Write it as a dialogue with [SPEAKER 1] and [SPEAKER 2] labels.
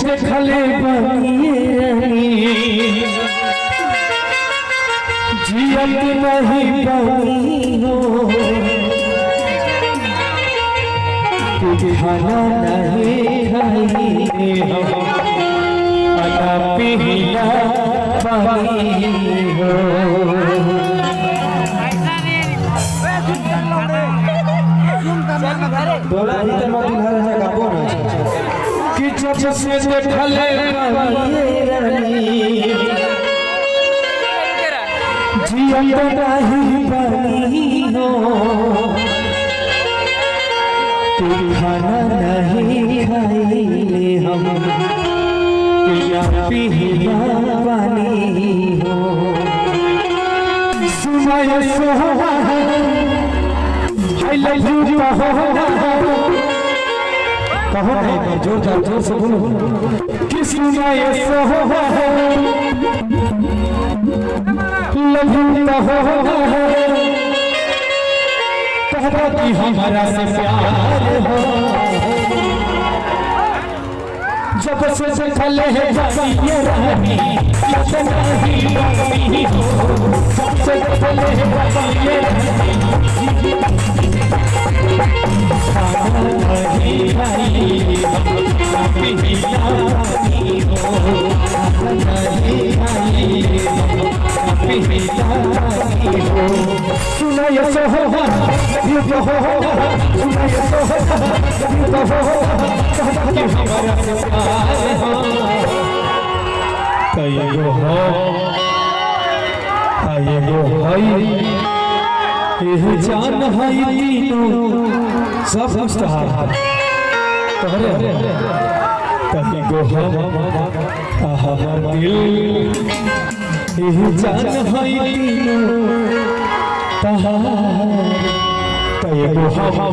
[SPEAKER 1] देखले बनिए जियत नहीं बनी हो खाना नहीं खाई हम अना पिला पानी हो बोला भीतर मत घर है गाबो ना कि जब से देखले जियत नहीं बनी हो खाना नहीं खाई हम पिया पिला पानी हो सुनाय सोहा I love you कहो नहीं जोर से बोलो कि सुनाय सोहा लव यू कहता कि हमारा से प्यार हो जब से देखले है ये रानी लत नहीं बनी हो जब से देखले है ये रानी खाना नहीं खाई हम पिला पानी हो खाना नहीं खाई हम पिला पानी हो सुनाय सोहा you to ho सुनाय सोहा you to ho कि हमारा से प्यार हो कईगो हो कईगो हई एह जान हई तीनों सब मुस्तहार तोहरे कईगो हम हमर दिल एह जान हई तीनों तहार कईगो हम